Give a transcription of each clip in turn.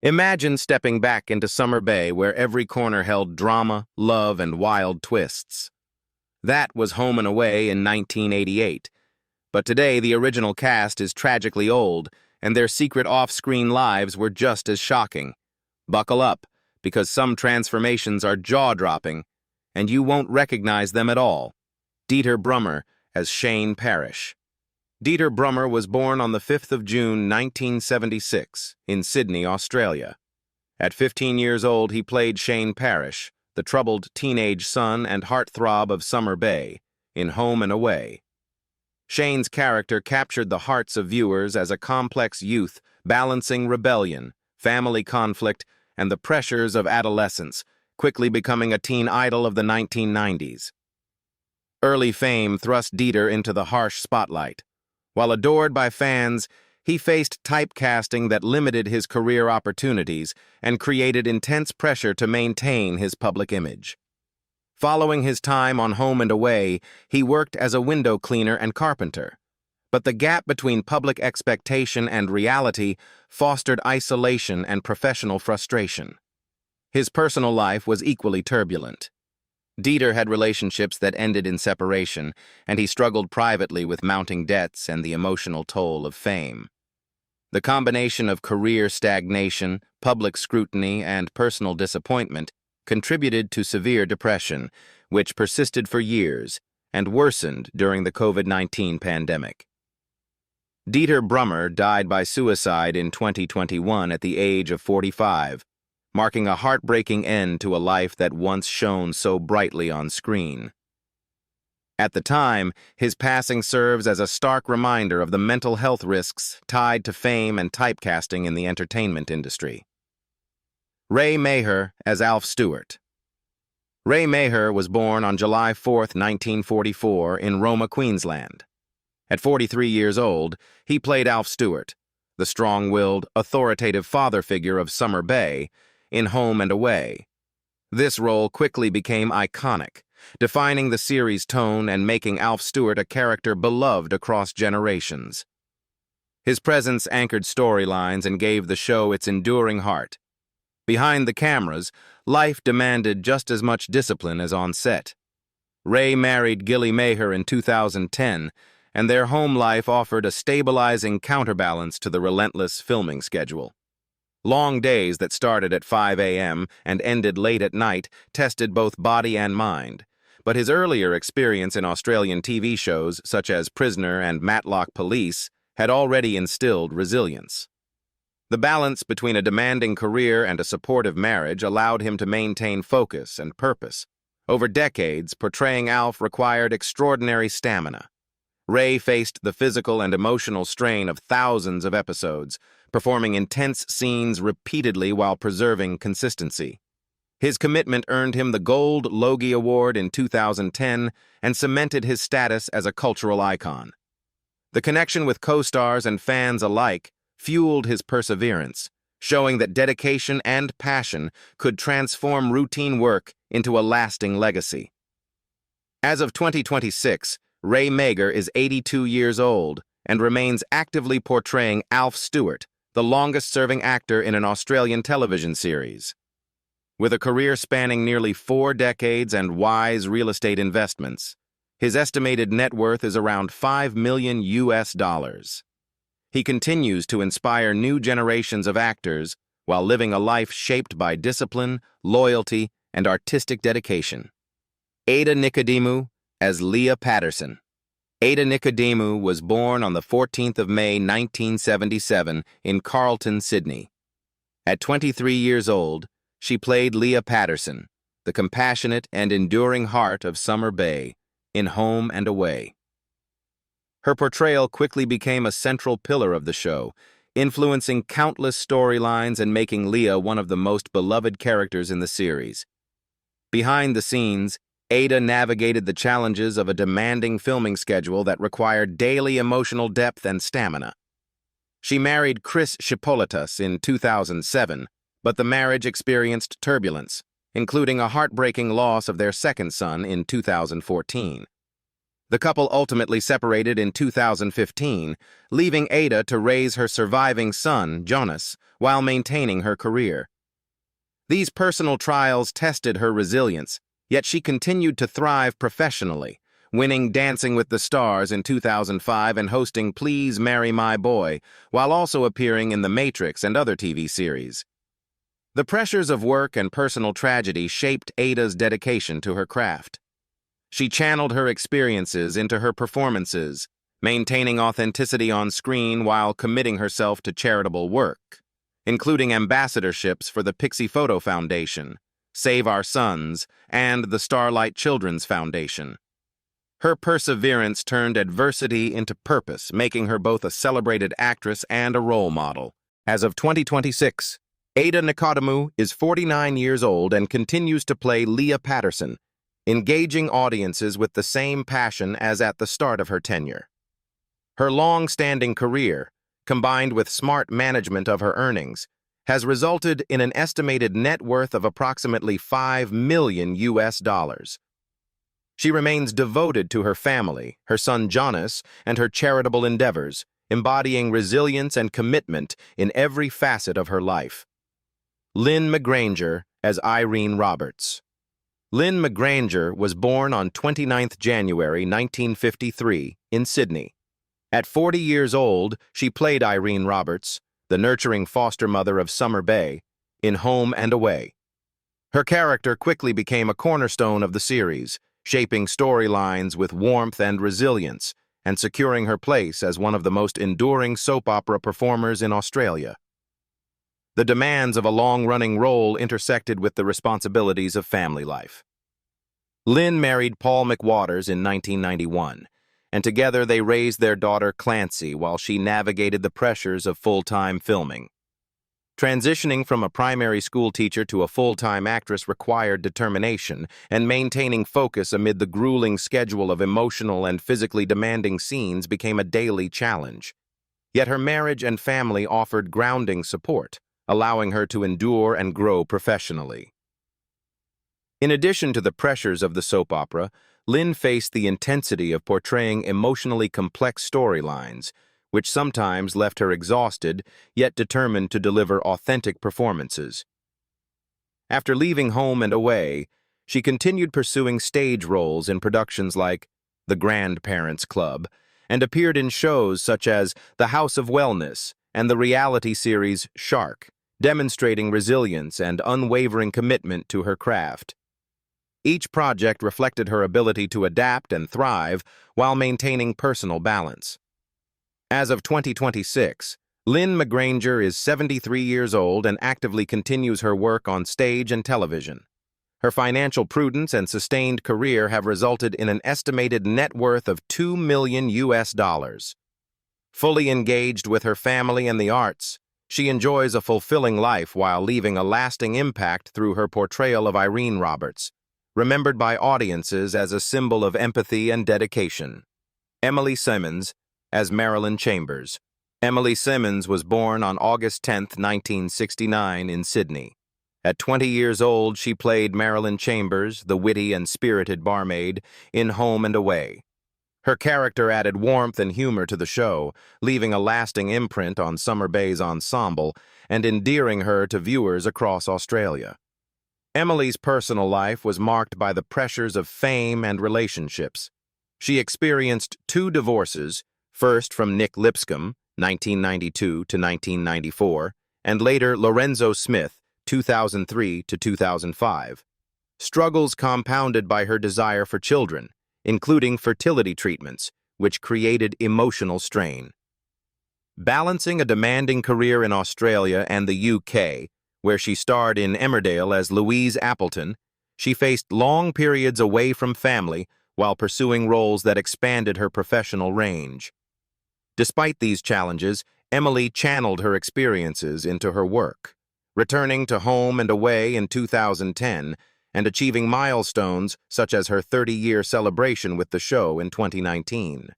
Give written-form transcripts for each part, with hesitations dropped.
Imagine stepping back into Summer Bay where every corner held drama, love, and wild twists. That was Home and Away in 1988. But today the original cast is tragically old, and their secret off-screen lives were just as shocking. Buckle up, because some transformations are jaw-dropping, and you won't recognize them at all. Dieter Brummer as Shane Parrish. Dieter Brummer was born on the 5th of June 1976 in Sydney, Australia. At 15 years old, he played Shane Parrish, the troubled teenage son and heartthrob of Summer Bay, in Home and Away. Shane's character captured the hearts of viewers as a complex youth balancing rebellion, family conflict, and the pressures of adolescence, quickly becoming a teen idol of the 1990s. Early fame thrust Dieter into the harsh spotlight. While adored by fans, he faced typecasting that limited his career opportunities and created intense pressure to maintain his public image. Following his time on Home and Away, he worked as a window cleaner and carpenter. But the gap between public expectation and reality fostered isolation and professional frustration. His personal life was equally turbulent. Dieter had relationships that ended in separation, and he struggled privately with mounting debts and the emotional toll of fame. The combination of career stagnation, public scrutiny, and personal disappointment contributed to severe depression, which persisted for years and worsened during the COVID-19 pandemic. Dieter Brummer died by suicide in 2021 at the age of 45, marking a heartbreaking end to a life that once shone so brightly on screen. At the time, his passing serves as a stark reminder of the mental health risks tied to fame and typecasting in the entertainment industry. Ray Meagher as Alf Stewart. Ray Meagher was born on July 4, 1944, in Roma, Queensland. At 43 years old, he played Alf Stewart, the strong-willed, authoritative father figure of Summer Bay, in Home and Away. This role quickly became iconic, defining the series' tone and making Alf Stewart a character beloved across generations. His presence anchored storylines and gave the show its enduring heart. Behind the cameras, life demanded just as much discipline as on set. Ray married Gilly Meagher in 2010, and their home life offered a stabilizing counterbalance to the relentless filming schedule. Long days that started at 5 a.m. and ended late at night tested both body and mind, but his earlier experience in Australian TV shows such as Prisoner and Matlock Police had already instilled resilience. The balance between a demanding career and a supportive marriage allowed him to maintain focus and purpose. Over decades, portraying Alf required extraordinary stamina. Ray faced the physical and emotional strain of thousands of episodes, performing intense scenes repeatedly while preserving consistency. His commitment earned him the Gold Logie Award in 2010 and cemented his status as a cultural icon. The connection with co-stars and fans alike fueled his perseverance, showing that dedication and passion could transform routine work into a lasting legacy. As of 2026, Ray Meagher is 82 years old and remains actively portraying Alf Stewart, the longest-serving actor in an Australian television series. With a career spanning nearly 4 decades and wise real estate investments, his estimated net worth is around $5 million. He continues to inspire new generations of actors while living a life shaped by discipline, loyalty, and artistic dedication. Ada Nicodemou as Leah Patterson. Ada Nicodemou was born on the 14th of May 1977 in Carlton, Sydney. At 23 years old, she played Leah Patterson, the compassionate and enduring heart of Summer Bay, in Home and Away. Her portrayal quickly became a central pillar of the show, influencing countless storylines and making Leah one of the most beloved characters in the series. Behind the scenes, Ada navigated the challenges of a demanding filming schedule that required daily emotional depth and stamina. She married Chris Chipolitas in 2007, but the marriage experienced turbulence, including a heartbreaking loss of their second son in 2014. The couple ultimately separated in 2015, leaving Ada to raise her surviving son, Jonas, while maintaining her career. These personal trials tested her resilience, yet she continued to thrive professionally, winning Dancing with the Stars in 2005 and hosting Please Marry My Boy, while also appearing in The Matrix and other TV series. The pressures of work and personal tragedy shaped Ada's dedication to her craft. She channeled her experiences into her performances, maintaining authenticity on screen while committing herself to charitable work, including ambassadorships for the Pixie Photo Foundation, Save Our Sons, and the Starlight Children's Foundation. Her perseverance turned adversity into purpose, making her both a celebrated actress and a role model. As of 2026, Ada Nicodemou is 49 years old and continues to play Leah Patterson, engaging audiences with the same passion as at the start of her tenure. Her long-standing career, combined with smart management of her earnings, has resulted in an estimated net worth of approximately $5 million. She remains devoted to her family, her son Jonas, and her charitable endeavors, embodying resilience and commitment in every facet of her life. Lynne McGranger as Irene Roberts. Lynne McGranger was born on 29 January 1953 in Sydney. At 40 years old, she played Irene Roberts, the nurturing foster mother of Summer Bay, in Home and Away. Her character quickly became a cornerstone of the series, shaping storylines with warmth and resilience, and securing her place as one of the most enduring soap opera performers in Australia. The demands of a long-running role intersected with the responsibilities of family life. Lynne married Paul McWaters in 1991, and together they raised their daughter Clancy while she navigated the pressures of full-time filming. Transitioning from a primary school teacher to a full-time actress required determination, and maintaining focus amid the grueling schedule of emotional and physically demanding scenes became a daily challenge. Yet her marriage and family offered grounding support, allowing her to endure and grow professionally. In addition to the pressures of the soap opera, Lynne faced the intensity of portraying emotionally complex storylines, which sometimes left her exhausted, yet determined to deliver authentic performances. After leaving Home and Away, she continued pursuing stage roles in productions like The Grandparents Club, and appeared in shows such as The House of Wellness and the reality series Shark, demonstrating resilience and unwavering commitment to her craft. Each project reflected her ability to adapt and thrive while maintaining personal balance. As of 2026, Lynne McGranger is 73 years old and actively continues her work on stage and television. Her financial prudence and sustained career have resulted in an estimated net worth of $2 million. Fully engaged with her family and the arts, she enjoys a fulfilling life while leaving a lasting impact through her portrayal of Irene Roberts, remembered by audiences as a symbol of empathy and dedication. Emily Symons as Marilyn Chambers. Emily Symons was born on August 10, 1969, in Sydney. At 20 years old, she played Marilyn Chambers, the witty and spirited barmaid, in Home and Away. Her character added warmth and humor to the show, leaving a lasting imprint on Summer Bay's ensemble and endearing her to viewers across Australia. Emily's personal life was marked by the pressures of fame and relationships. She experienced 2 divorces, first from Nick Lipscomb, 1992 to 1994, and later Lorenzo Smith, 2003 to 2005. Struggles compounded by her desire for children, including fertility treatments, which created emotional strain. Balancing a demanding career in Australia and the UK, where she starred in Emmerdale as Louise Appleton, she faced long periods away from family while pursuing roles that expanded her professional range. Despite these challenges, Emily channeled her experiences into her work, returning to Home and Away in 2010 and achieving milestones such as her 30-year celebration with the show in 2019.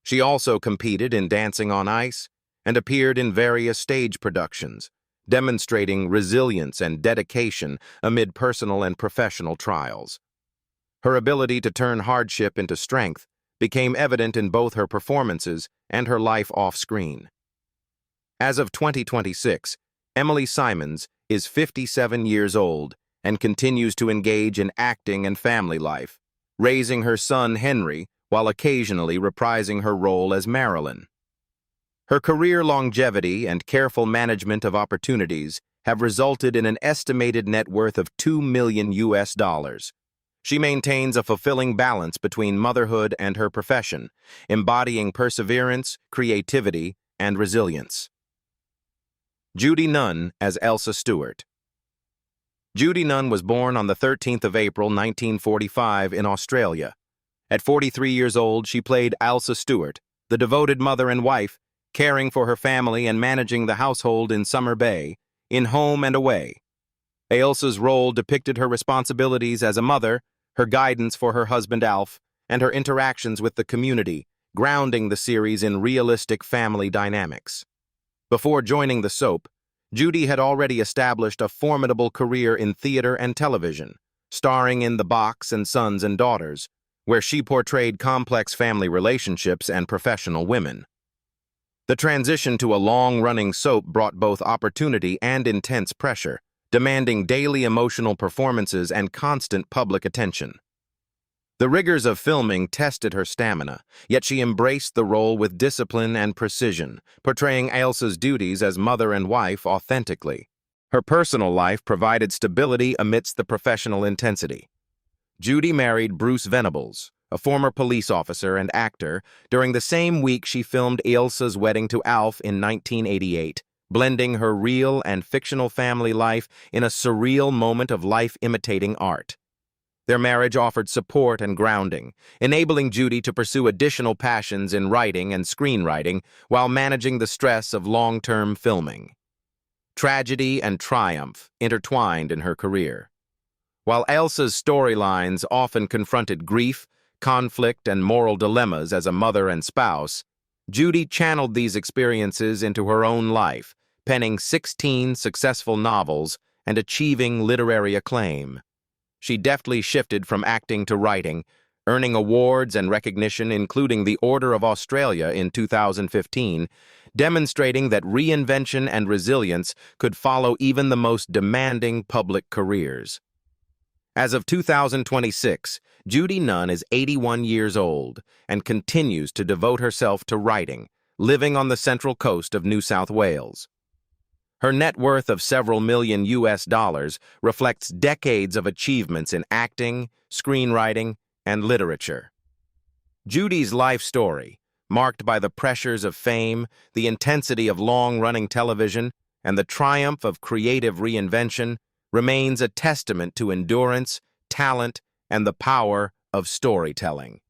She also competed in Dancing on Ice and appeared in various stage productions, demonstrating resilience and dedication amid personal and professional trials. Her ability to turn hardship into strength became evident in both her performances and her life off-screen. As of 2026, Emily Symons is 57 years old and continues to engage in acting and family life, raising her son Henry while occasionally reprising her role as Marilyn. Her career longevity and careful management of opportunities have resulted in an estimated net worth of $2 million. She maintains a fulfilling balance between motherhood and her profession, embodying perseverance, creativity, and resilience. Judy Nunn as Elsa Stewart. Judy Nunn was born on the 13th of April, 1945 in Australia. At 43 years old, she played Elsa Stewart, the devoted mother and wife, caring for her family and managing the household in Summer Bay, in Home and Away. Elsa's role depicted her responsibilities as a mother, her guidance for her husband Alf, and her interactions with the community, grounding the series in realistic family dynamics. Before joining the soap, Judy had already established a formidable career in theater and television, starring in The Box and Sons and Daughters, where she portrayed complex family relationships and professional women. The transition to a long-running soap brought both opportunity and intense pressure, demanding daily emotional performances and constant public attention. The rigors of filming tested her stamina, yet she embraced the role with discipline and precision, portraying Elsa's duties as mother and wife authentically. Her personal life provided stability amidst the professional intensity. Judy married Bruce Venables, a former police officer and actor. During the same week she filmed Elsa's wedding to Alf in 1988, blending her real and fictional family life in a surreal moment of life imitating art. Their marriage offered support and grounding, enabling Judy to pursue additional passions in writing and screenwriting while managing the stress of long-term filming. Tragedy and triumph intertwined in her career. While Elsa's storylines often confronted grief, conflict, and moral dilemmas as a mother and spouse, Judy channeled these experiences into her own life, penning 16 successful novels and achieving literary acclaim. She deftly shifted from acting to writing, earning awards and recognition including the Order of Australia in 2015, demonstrating that reinvention and resilience could follow even the most demanding public careers. As of 2026, Judy Nunn is 81 years old and continues to devote herself to writing, living on the central coast of New South Wales. Her net worth of several million US reflects decades of achievements in acting, screenwriting, and literature. Judy's life story, marked by the pressures of fame, the intensity of long-running television, and the triumph of creative reinvention, remains a testament to endurance, talent, and the power of storytelling.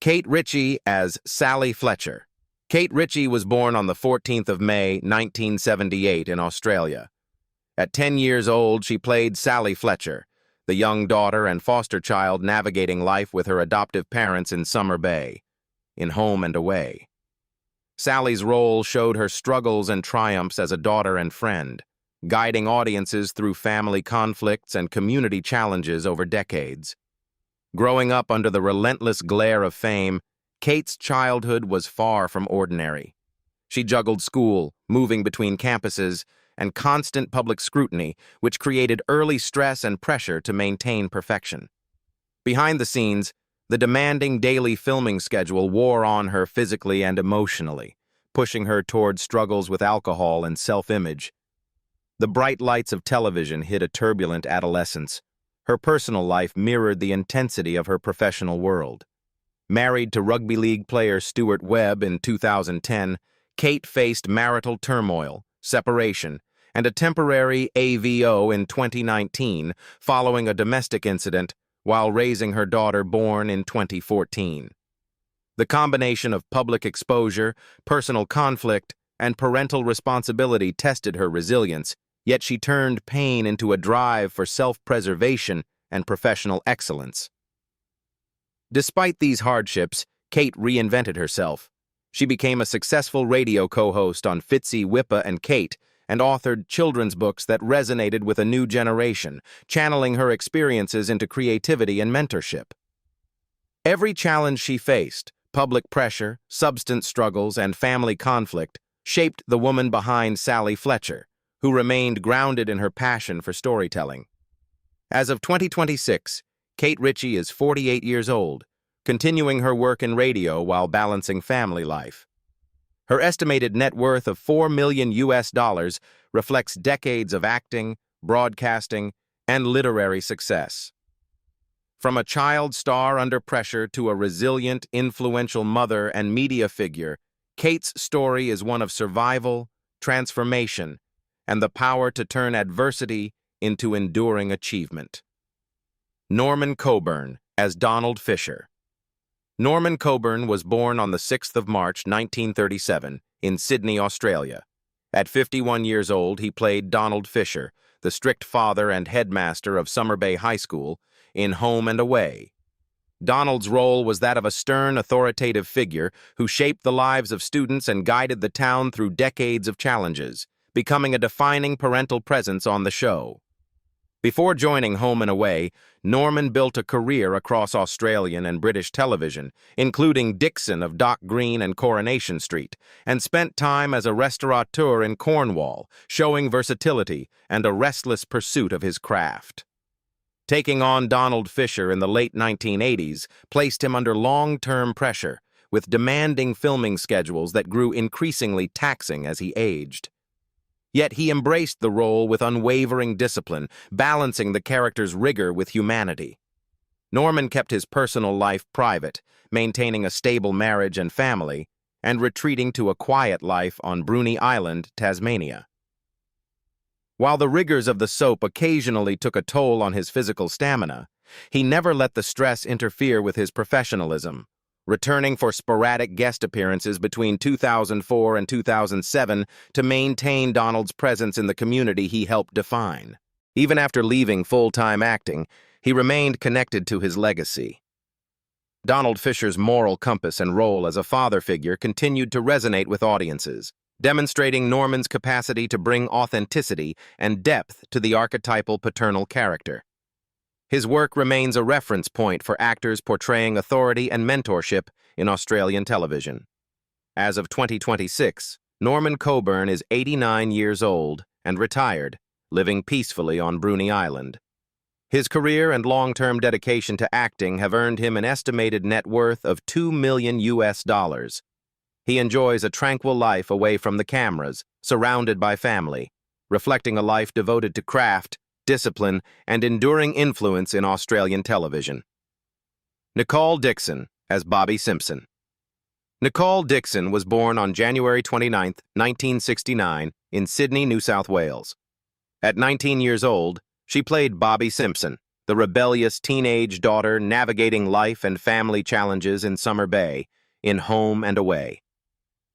Kate Ritchie as Sally Fletcher. Kate Ritchie was born on the 14th of May, 1978 in Australia. At 10 years old, she played Sally Fletcher, the young daughter and foster child navigating life with her adoptive parents in Summer Bay, in Home and Away. Sally's role showed her struggles and triumphs as a daughter and friend, guiding audiences through family conflicts and community challenges over decades. Growing up under the relentless glare of fame, Kate's childhood was far from ordinary. She juggled school, moving between campuses, and constant public scrutiny, which created early stress and pressure to maintain perfection. Behind the scenes, the demanding daily filming schedule wore on her physically and emotionally, pushing her toward struggles with alcohol and self-image. The bright lights of television hid a turbulent adolescence. Her personal life mirrored the intensity of her professional world. Married to rugby league player Stuart Webb in 2010, Kate faced marital turmoil, separation, and a temporary AVO in 2019 following a domestic incident while raising her daughter born in 2014. The combination of public exposure, personal conflict, and parental responsibility tested her resilience, yet she turned pain into a drive for self-preservation and professional excellence. Despite these hardships, Kate reinvented herself. She became a successful radio co-host on Fitzy, Wippa, and Kate, and authored children's books that resonated with a new generation, channeling her experiences into creativity and mentorship. Every challenge she faced, public pressure, substance struggles, and family conflict shaped the woman behind Sally Fletcher, who remained grounded in her passion for storytelling. As of 2026, Kate Ritchie is 48 years old, continuing her work in radio while balancing family life. Her estimated net worth of $4 million reflects decades of acting, broadcasting, and literary success. From a child star under pressure to a resilient, influential mother and media figure, Kate's story is one of survival, transformation, and the power to turn adversity into enduring achievement. Norman Coburn as Donald Fisher. Norman Coburn was born on the 6th of March, 1937, in Sydney, Australia. At 51 years old, he played Donald Fisher, the strict father and headmaster of Summer Bay High School, in Home and Away. Donald's role was that of a stern, authoritative figure who shaped the lives of students and guided the town through decades of challenges, becoming a defining parental presence on the show. Before joining Home and Away, Norman built a career across Australian and British television, including Dickson of Dock Green and Coronation Street, and spent time as a restaurateur in Cornwall, showing versatility and a restless pursuit of his craft. Taking on Donald Fisher in the late 1980s placed him under long-term pressure, with demanding filming schedules that grew increasingly taxing as he aged. Yet he embraced the role with unwavering discipline, balancing the character's rigor with humanity. Norman kept his personal life private, maintaining a stable marriage and family, and retreating to a quiet life on Bruny Island, Tasmania. While the rigors of the soap occasionally took a toll on his physical stamina, he never let the stress interfere with his professionalism, returning for sporadic guest appearances between 2004 and 2007 to maintain Donald's presence in the community he helped define. Even after leaving full-time acting, he remained connected to his legacy. Donald Fisher's moral compass and role as a father figure continued to resonate with audiences, demonstrating Norman's capacity to bring authenticity and depth to the archetypal paternal character. His work remains a reference point for actors portraying authority and mentorship in Australian television. As of 2026, Norman Coburn is 89 years old and retired, living peacefully on Bruny Island. His career and long-term dedication to acting have earned him an estimated net worth of $2 million. He enjoys a tranquil life away from the cameras, surrounded by family, reflecting a life devoted to craft, discipline, and enduring influence in Australian television. Nicolle Dickson as Bobby Simpson. Nicolle Dickson was born on January 29, 1969, in Sydney, New South Wales. At 19 years old, she played Bobby Simpson, the rebellious teenage daughter navigating life and family challenges in Summer Bay, in Home and Away.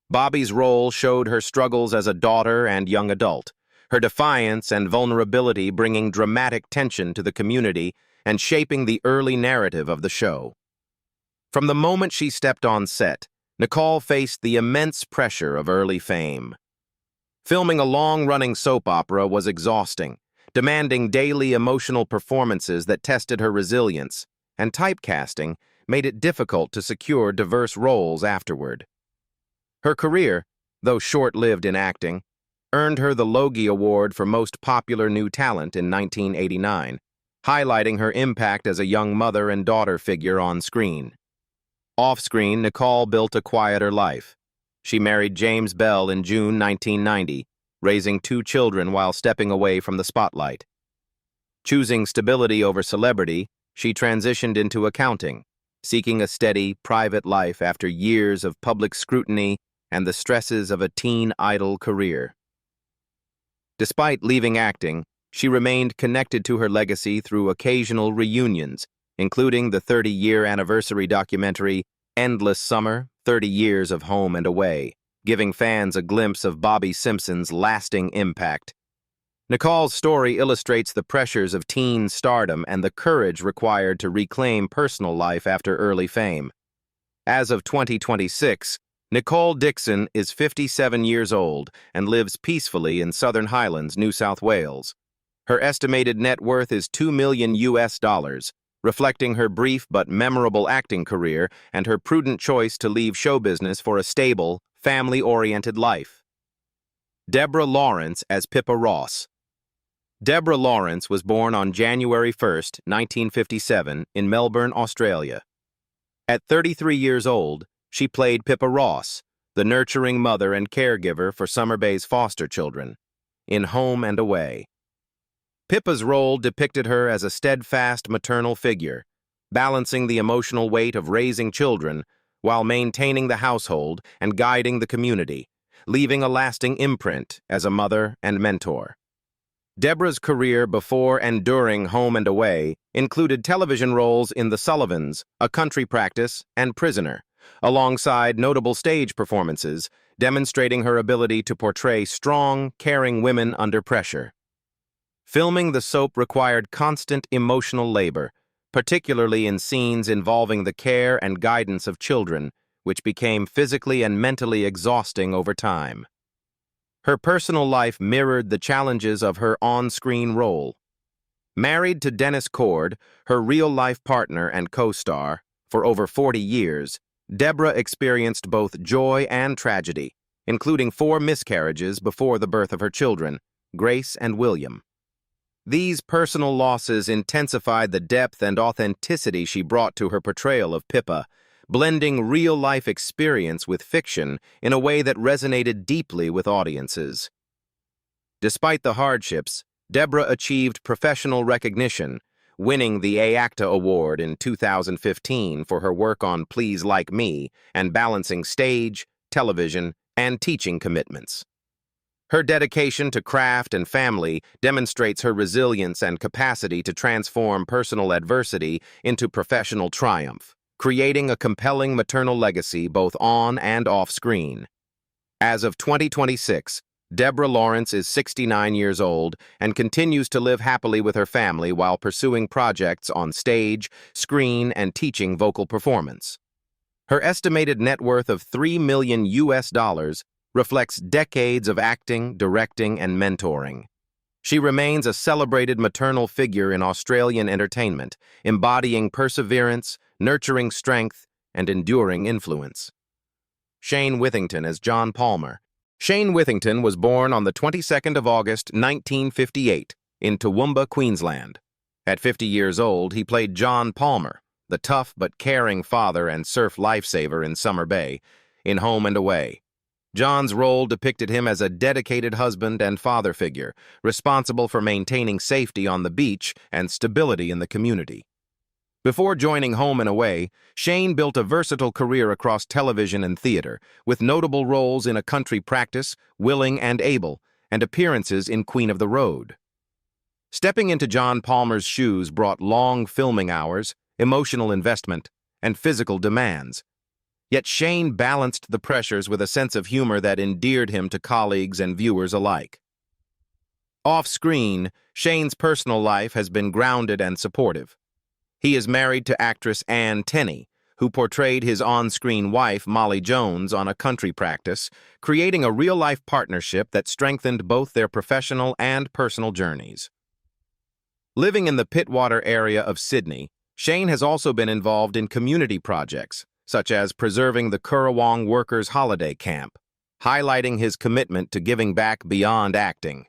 Bobby's role showed her struggles as a daughter and young adult, her defiance and vulnerability bringing dramatic tension to the community and shaping the early narrative of the show. From the moment she stepped on set, Nicolle faced the immense pressure of early fame. Filming a long-running soap opera was exhausting, demanding daily emotional performances that tested her resilience, and typecasting made it difficult to secure diverse roles afterward. Her career, though short-lived in acting, earned her the Logie Award for Most Popular New Talent in 1989, highlighting her impact as a young mother and daughter figure on screen. Off-screen, Nicolle built a quieter life. She married James Bell in June 1990, raising 2 children while stepping away from the spotlight. Choosing stability over celebrity, she transitioned into accounting, seeking a steady, private life after years of public scrutiny and the stresses of a teen idol career. Despite leaving acting, she remained connected to her legacy through occasional reunions, including the 30-year anniversary documentary Endless Summer, 30 Years of Home and Away, giving fans a glimpse of Bobby Simpson's lasting impact. Nicolle's story illustrates the pressures of teen stardom and the courage required to reclaim personal life after early fame. As of 2026, Nicolle Dickson is 57 years old and lives peacefully in Southern Highlands, New South Wales. Her estimated net worth is $2 million, reflecting her brief but memorable acting career and her prudent choice to leave show business for a stable, family-oriented life. Debra Lawrance as Pippa Ross. Debra Lawrance was born on January 1, 1957, in Melbourne, Australia. At 33 years old, she played Pippa Ross, the nurturing mother and caregiver for Summer Bay's foster children, in Home and Away. Pippa's role depicted her as a steadfast maternal figure, balancing the emotional weight of raising children while maintaining the household and guiding the community, leaving a lasting imprint as a mother and mentor. Debra's career before and during Home and Away included television roles in The Sullivans, A Country Practice, and Prisoner, alongside notable stage performances, demonstrating her ability to portray strong, caring women under pressure. Filming the soap required constant emotional labor, particularly in scenes involving the care and guidance of children, which became physically and mentally exhausting over time. Her personal life mirrored the challenges of her on-screen role. Married to Dennis Cord, her real-life partner and co-star, for over 40 years, Debra experienced both joy and tragedy, including 4 miscarriages before the birth of her children, Grace and William. These personal losses intensified the depth and authenticity she brought to her portrayal of Pippa, blending real-life experience with fiction in a way that resonated deeply with audiences. Despite the hardships, Debra achieved professional recognition, winning the AACTA Award in 2015 for her work on Please Like Me and balancing stage, television, and teaching commitments. Her dedication to craft and family demonstrates her resilience and capacity to transform personal adversity into professional triumph, creating a compelling maternal legacy both on and off screen. As of 2026, Debra Lawrance is 69 years old and continues to live happily with her family while pursuing projects on stage, screen, and teaching vocal performance. Her estimated net worth of $3 million reflects decades of acting, directing, and mentoring. She remains a celebrated maternal figure in Australian entertainment, embodying perseverance, nurturing strength, and enduring influence. Shane Withington as John Palmer. Shane Withington was born on the 22nd of August, 1958, in Toowoomba, Queensland. At 50 years old, he played John Palmer, the tough but caring father and surf lifesaver in Summer Bay, in Home and Away. John's role depicted him as a dedicated husband and father figure, responsible for maintaining safety on the beach and stability in the community. Before joining Home and Away, Shane built a versatile career across television and theater, with notable roles in A Country Practice, Willing and Able, and appearances in Queen of the Road. Stepping into John Palmer's shoes brought long filming hours, emotional investment, and physical demands. Yet Shane balanced the pressures with a sense of humor that endeared him to colleagues and viewers alike. Off-screen, Shane's personal life has been grounded and supportive. He is married to actress Anne Tenney, who portrayed his on-screen wife Molly Jones on A Country Practice, creating a real-life partnership that strengthened both their professional and personal journeys. Living in the Pittwater area of Sydney, Shane has also been involved in community projects, such as preserving the Currawong Workers' Holiday Camp, highlighting his commitment to giving back beyond acting.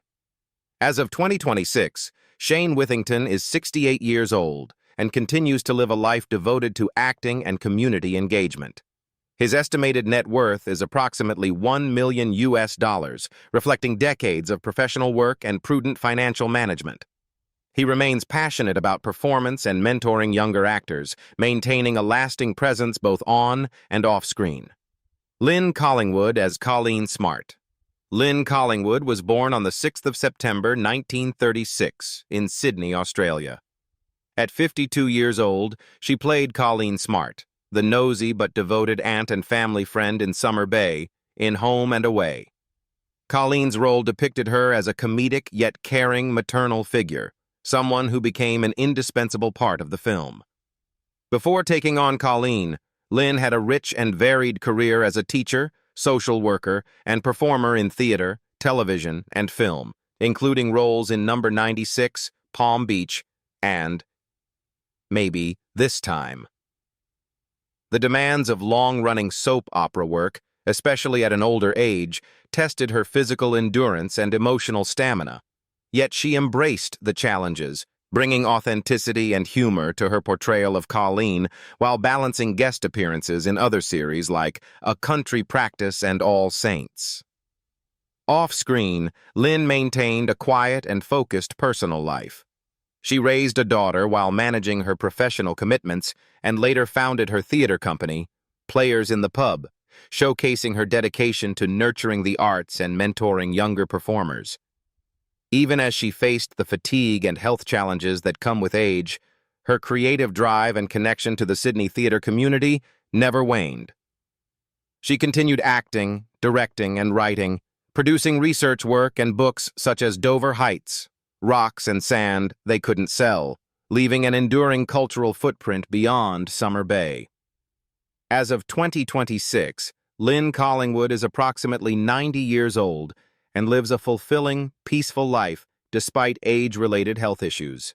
As of 2026, Shane Withington is 68 years old and continues to live a life devoted to acting and community engagement. His estimated net worth is approximately $1 million, reflecting decades of professional work and prudent financial management. He remains passionate about performance and mentoring younger actors, maintaining a lasting presence both on and off screen. Lyn Collingwood as Colleen Smart. Lyn Collingwood was born on the 6th of September, 1936, in Sydney, Australia. At 52 years old, she played Colleen Smart, the nosy but devoted aunt and family friend in Summer Bay, in Home and Away. Colleen's role depicted her as a comedic yet caring maternal figure, someone who became an indispensable part of the film. Before taking on Colleen, Lyn had a rich and varied career as a teacher, social worker, and performer in theater, television, and film, including roles in Number 96, Palm Beach, and maybe this time. The demands of long-running soap opera work, especially at an older age, tested her physical endurance and emotional stamina. Yet she embraced the challenges, bringing authenticity and humor to her portrayal of Colleen while balancing guest appearances in other series like A Country Practice and All Saints. Off-screen, Lynn maintained a quiet and focused personal life. She raised a daughter while managing her professional commitments and later founded her theater company, Players in the Pub, showcasing her dedication to nurturing the arts and mentoring younger performers. Even as she faced the fatigue and health challenges that come with age, her creative drive and connection to the Sydney theater community never waned. She continued acting, directing, and writing, producing research work and books such as Dover Heights, Rocks and Sand They Couldn't Sell, leaving an enduring cultural footprint beyond Summer Bay. As of 2026, Lyn Collingwood is approximately 90 years old and lives a fulfilling, peaceful life despite age-related health issues.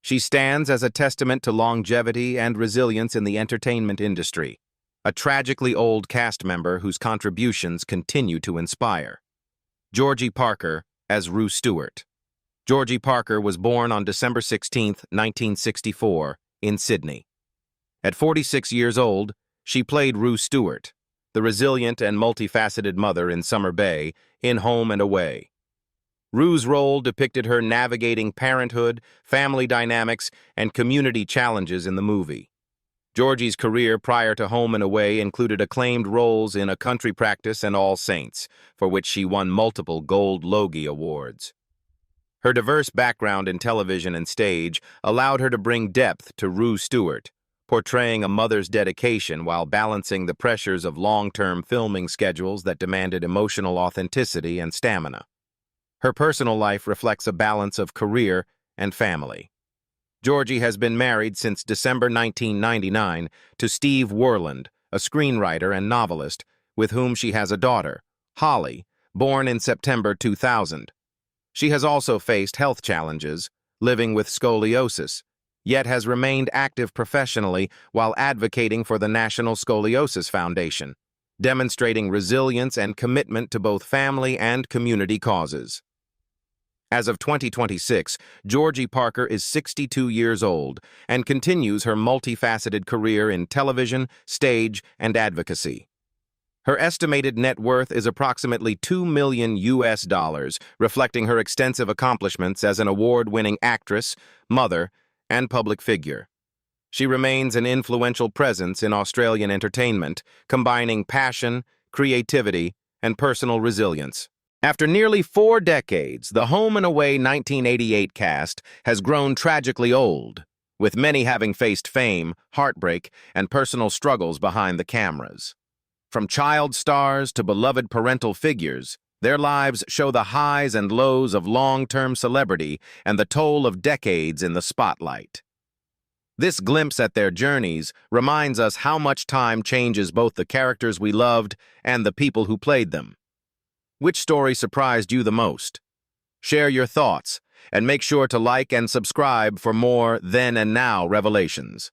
She stands as a testament to longevity and resilience in the entertainment industry, a tragically old cast member whose contributions continue to inspire. Georgie Parker as Rue Stewart. Georgie Parker was born on December 16, 1964, in Sydney. At 46 years old, she played Rue Stewart, the resilient and multifaceted mother in Summer Bay, in Home and Away. Rue's role depicted her navigating parenthood, family dynamics, and community challenges in the movie. Georgie's career prior to Home and Away included acclaimed roles in A Country Practice and All Saints, for which she won multiple Gold Logie Awards. Her diverse background in television and stage allowed her to bring depth to Rue Stewart, portraying a mother's dedication while balancing the pressures of long-term filming schedules that demanded emotional authenticity and stamina. Her personal life reflects a balance of career and family. Georgie has been married since December 1999 to Steve Worland, a screenwriter and novelist, with whom she has a daughter, Holly, born in September 2000. She has also faced health challenges, living with scoliosis, yet has remained active professionally while advocating for the National Scoliosis Foundation, demonstrating resilience and commitment to both family and community causes. As of 2026, Georgie Parker is 62 years old and continues her multifaceted career in television, stage, and advocacy. Her estimated net worth is approximately $2 million, reflecting her extensive accomplishments as an award-winning actress, mother, and public figure. She remains an influential presence in Australian entertainment, combining passion, creativity, and personal resilience. After nearly 4 decades, the Home and Away 1988 cast has grown tragically old, with many having faced fame, heartbreak, and personal struggles behind the cameras. From child stars to beloved parental figures, their lives show the highs and lows of long-term celebrity and the toll of decades in the spotlight. This glimpse at their journeys reminds us how much time changes both the characters we loved and the people who played them. Which story surprised you the most? Share your thoughts, and make sure to like and subscribe for more Then and Now revelations.